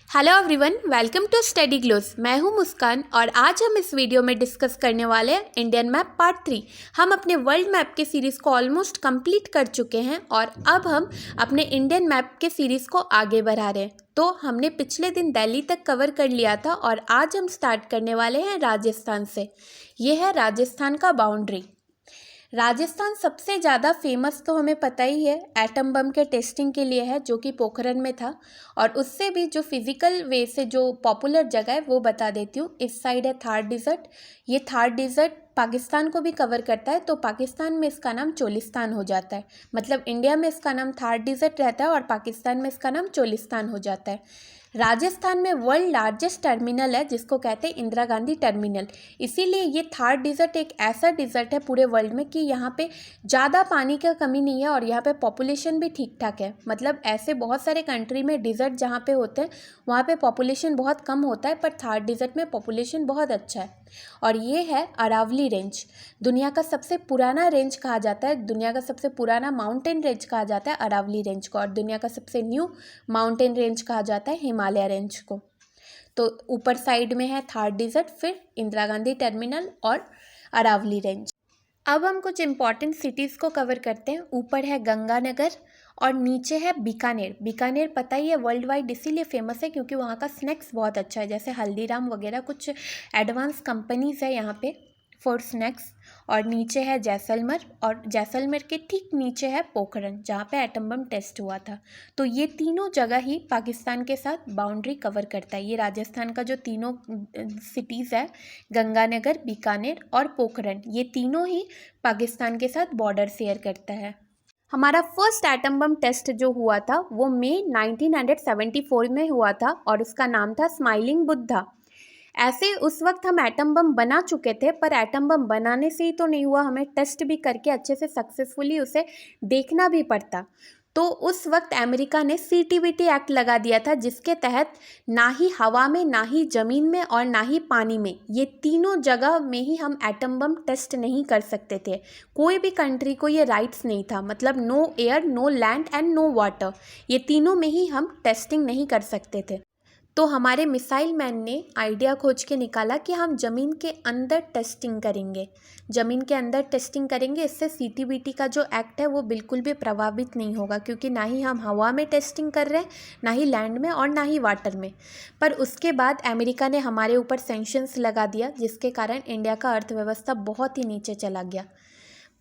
Hello everyone, welcome to study glows. मैं हूं मुस्कान और आज हम इस वीडियो में डिस्कस करने वाले हैं इंडियन मैप पार्ट 3। हम अपने वर्ल्ड मैप के सीरीज़ को ऑलमोस्ट कंप्लीट कर चुके हैं और अब हम अपने इंडियन मैप के सीरीज़ को आगे बढ़ा रहे हैं। तो हमने पिछले दिन दिल्ली तक कवर कर लिया था और आज हम स्टार्ट करने वाले हैं राजस्थान से। ये है राजस्थान का बाउंड्री। राजस्थान सबसे ज़्यादा फेमस तो हमें पता ही है एटम बम के टेस्टिंग के लिए है, जो कि पोखरण में था। और उससे भी जो फिज़िकल वे से जो पॉपुलर जगह है वो बता देती हूँ। इस साइड है थार डिज़र्ट। ये थार डिज़र्ट पाकिस्तान को भी कवर करता है, तो पाकिस्तान में इसका नाम चोलिस्तान हो जाता है। मतलब इंडिया में इसका नाम थार डिज़र्ट रहता है और पाकिस्तान में इसका नाम चोलिस्तान हो जाता है। राजस्थान में वर्ल्ड लार्जेस्ट टर्मिनल है जिसको कहते हैं इंदिरा गांधी टर्मिनल। इसीलिए ये थार डिज़र्ट एक ऐसा डिज़र्ट है पूरे वर्ल्ड में कि यहाँ पे ज़्यादा पानी का कमी नहीं है और यहाँ पे पॉपुलेशन भी ठीक ठाक है। मतलब ऐसे बहुत सारे कंट्री में डिज़र्ट जहाँ पे होते हैं वहाँ पे पॉपुलेशन बहुत कम होता है, पर थार डिज़र्ट में पॉपुलेशन बहुत अच्छा है। और ये है अरावली रेंज। दुनिया का सबसे पुराना रेंज कहा जाता है, दुनिया का सबसे पुराना माउंटेन रेंज कहा जाता है अरावली रेंज को, और दुनिया का सबसे न्यू माउंटेन रेंज कहा जाता है हिमालय रेंज को। तो ऊपर साइड में है थार डिज़र्ट, फिर इंदिरा गांधी टर्मिनल और अरावली रेंज। अब हम कुछ इंपॉर्टेंट सिटीज़ को कवर करते हैं। ऊपर है गंगानगर और नीचे है बीकानेर। बीकानेर पता ही है वर्ल्ड वाइड इसीलिए फेमस है क्योंकि वहाँ का स्नैक्स बहुत अच्छा है, जैसे हल्दीराम वगैरह कुछ एडवांस कंपनीज है यहाँ पे फॉर स्नैक्स। और नीचे है जैसलमेर, और जैसलमेर के ठीक नीचे है पोखरण जहाँ पे एटम बम टेस्ट हुआ था। तो ये तीनों जगह ही पाकिस्तान के साथ बाउंड्री कवर करता है। ये राजस्थान का जो तीनों सिटीज़ है, गंगानगर, बीकानेर और पोखरण, ये तीनों ही पाकिस्तान के साथ बॉर्डर शेयर करता है। हमारा फर्स्ट एटम बम टेस्ट जो हुआ था वो मई 1974 में हुआ था और उसका नाम था स्माइलिंग बुद्धा। ऐसे उस वक्त हम एटम बम बना चुके थे, पर एटम बम बनाने से ही तो नहीं हुआ, हमें टेस्ट भी करके अच्छे से सक्सेसफुली उसे देखना भी पड़ता। तो उस वक्त अमेरिका ने सीटीबीटी एक्ट लगा दिया था, जिसके तहत ना ही हवा में, ना ही ज़मीन में और ना ही पानी में, ये तीनों जगह में ही हम एटम बम टेस्ट नहीं कर सकते थे। कोई भी कंट्री को ये राइट्स नहीं था। मतलब no air, no land and no water, ये तीनों में ही हम टेस्टिंग नहीं कर सकते थे। तो हमारे मिसाइल मैन ने आइडिया खोज के निकाला कि हम ज़मीन के अंदर टेस्टिंग करेंगे। ज़मीन के अंदर टेस्टिंग करेंगे, इससे सीटीबीटी का जो एक्ट है वो बिल्कुल भी प्रभावित नहीं होगा, क्योंकि ना ही हम हवा में टेस्टिंग कर रहे हैं, ना ही लैंड में और ना ही वाटर में। पर उसके बाद अमेरिका ने हमारे ऊपर सैंक्शंस लगा दिया, जिसके कारण इंडिया का अर्थव्यवस्था बहुत ही नीचे चला गया।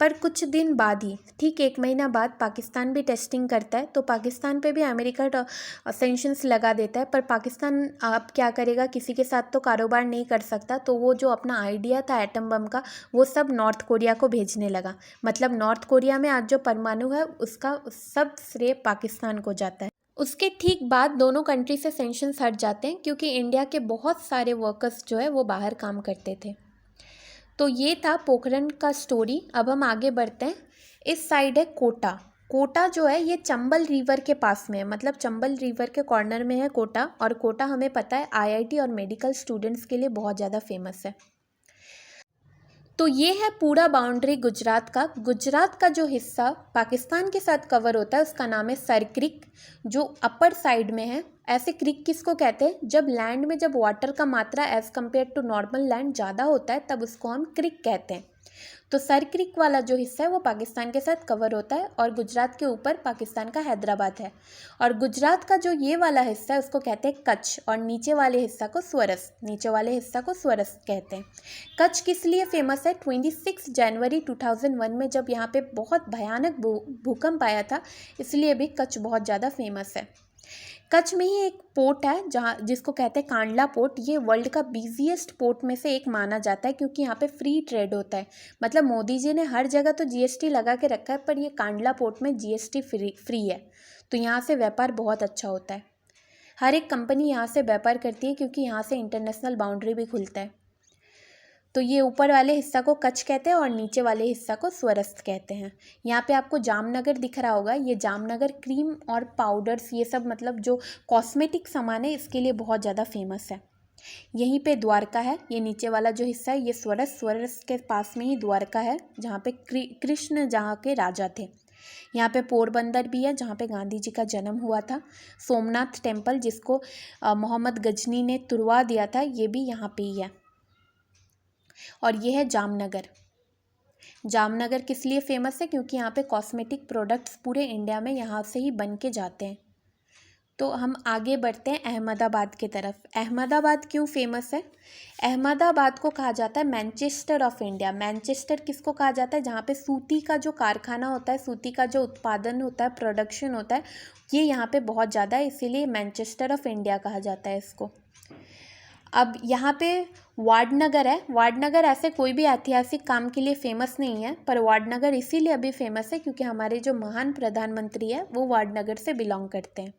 पर कुछ दिन बाद ही, ठीक 1 महीना बाद, पाकिस्तान भी टेस्टिंग करता है। तो पाकिस्तान पे भी अमेरिका सैंक्शंस लगा देता है। पर पाकिस्तान अब क्या करेगा, किसी के साथ तो कारोबार नहीं कर सकता, तो वो जो अपना आइडिया था एटम बम का वो सब नॉर्थ कोरिया को भेजने लगा। मतलब नॉर्थ कोरिया में आज जो परमाणु है उसका सब श्रेय पाकिस्तान को जाता है। उसके ठीक बाद दोनों कंट्री से सैंक्शंस हट जाते हैं, क्योंकि इंडिया के बहुत सारे वर्कर्स जो है वो बाहर काम करते थे। तो ये था पोखरण का स्टोरी। अब हम आगे बढ़ते हैं। इस साइड है कोटा। कोटा जो है ये चंबल रिवर के पास में है, मतलब चंबल रिवर के कॉर्नर में है कोटा। और कोटा हमें पता है आईआईटी और मेडिकल स्टूडेंट्स के लिए बहुत ज़्यादा फेमस है। तो ये है पूरा बाउंड्री गुजरात का। गुजरात का जो हिस्सा पाकिस्तान के साथ कवर होता है उसका नाम है सर क्रिक, जो अपर साइड में है। ऐसे क्रिक किसको कहते हैं, जब लैंड में जब वाटर का मात्रा as compare to normal land ज़्यादा होता है तब उसको हम क्रिक कहते हैं। तो सर क्रिक वाला जो हिस्सा है वो पाकिस्तान के साथ कवर होता है और गुजरात के ऊपर पाकिस्तान का हैदराबाद है। और गुजरात का जो ये वाला हिस्सा है उसको कहते हैं कच्छ, और नीचे वाले हिस्सा को स्वरस, नीचे वाले हिस्सा को स्वरस कहते हैं। कच्छ किस लिए फेमस है, 26 जनवरी 2001 में जब यहाँ पे बहुत भयानक भूकंप आया था, इसलिए भी कच्छ बहुत ज़्यादा फेमस है। कच्छ में ही एक पोर्ट है जहाँ, जिसको कहते हैं कांडला पोर्ट। ये वर्ल्ड का बिजिएस्ट पोर्ट में से एक माना जाता है, क्योंकि यहाँ पे फ्री ट्रेड होता है। मतलब मोदी जी ने हर जगह तो जीएसटी लगा के रखा है, पर ये कांडला पोर्ट में जीएसटी फ्री है। तो यहाँ से व्यापार बहुत अच्छा होता है। हर एक कंपनी यहाँ से व्यापार करती है, क्योंकि यहाँ से इंटरनेशनल बाउंड्री भी खुलता है। तो ये ऊपर वाले हिस्सा को कच्छ कहते हैं और नीचे वाले हिस्सा को स्वरस्त कहते हैं। यहाँ पे आपको जामनगर दिख रहा होगा। ये जामनगर क्रीम और पाउडर्स, ये सब मतलब जो कॉस्मेटिक सामान है इसके लिए बहुत ज़्यादा फेमस है। यहीं पे द्वारका है। ये नीचे वाला जो हिस्सा है ये स्वरस के पास में ही द्वारका है, जहाँ पे कृष्ण जहाँ के राजा थे। यहाँ पे पोरबंदर भी है जहाँ पे गांधी जी का जन्म हुआ था। सोमनाथ टेम्पल जिसको मोहम्मद गजनी ने तुड़वा दिया था, ये भी यहाँ पे ही है। और ये है जामनगर। जामनगर किस लिए फेमस है? क्योंकि यहाँ पे कॉस्मेटिक प्रोडक्ट्स पूरे इंडिया में यहाँ से ही बन के जाते हैं। तो हम आगे बढ़ते हैं अहमदाबाद की तरफ। अहमदाबाद क्यों फेमस है? अहमदाबाद को कहा जाता है मैनचेस्टर ऑफ इंडिया। मैनचेस्टर किसको कहा जाता है? जहाँ पे सूती का जो कारखाना होता है, सूती का जो उत्पादन होता है, प्रोडक्शन होता है, ये यहाँ पे बहुत ज़्यादा है, इसीलिए मैनचेस्टर ऑफ इंडिया कहा जाता है इसको। अब यहाँ पे वाडनगर है। वाडनगर ऐसे कोई भी ऐतिहासिक काम के लिए फेमस नहीं है, पर वाडनगर इसीलिए अभी फेमस है क्योंकि हमारे जो महान प्रधानमंत्री है वो वाडनगर से बिलोंग करते हैं।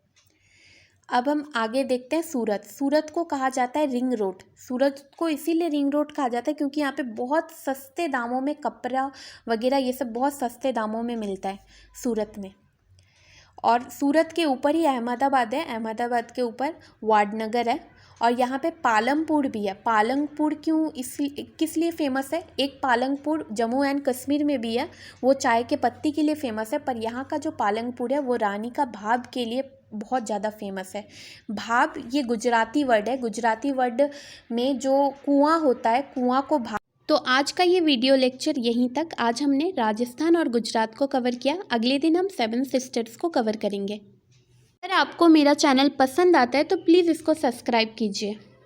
अब हम आगे देखते हैं सूरत। सूरत को कहा जाता है रिंग रोड। सूरत को इसीलिए रिंग रोड कहा जाता है क्योंकि यहाँ पे बहुत सस्ते दामों में कपड़ा वगैरह ये सब बहुत सस्ते दामों में मिलता है सूरत में। और सूरत के ऊपर ही अहमदाबाद है, अहमदाबाद के ऊपर वाडनगर है। और यहाँ पे पालमपुर भी है। पालमपुर क्यों किस लिए फेमस है? एक पालमपुर जम्मू एंड कश्मीर में भी है, वो चाय के पत्ती के लिए फेमस है, पर यहाँ का जो पालमपुर है वो रानी का भाभ के लिए बहुत ज़्यादा फेमस है। भाभ ये गुजराती वर्ड है, गुजराती वर्ड में जो कुआं होता है, कुआं को भाभ। तो आज का ये वीडियो लेक्चर यहीं तक। आज हमने राजस्थान और गुजरात को कवर किया। अगले दिन हम 7 सिस्टर्स को कवर करेंगे। अगर आपको मेरा चैनल पसंद आता है तो प्लीज़ इसको सब्सक्राइब कीजिए।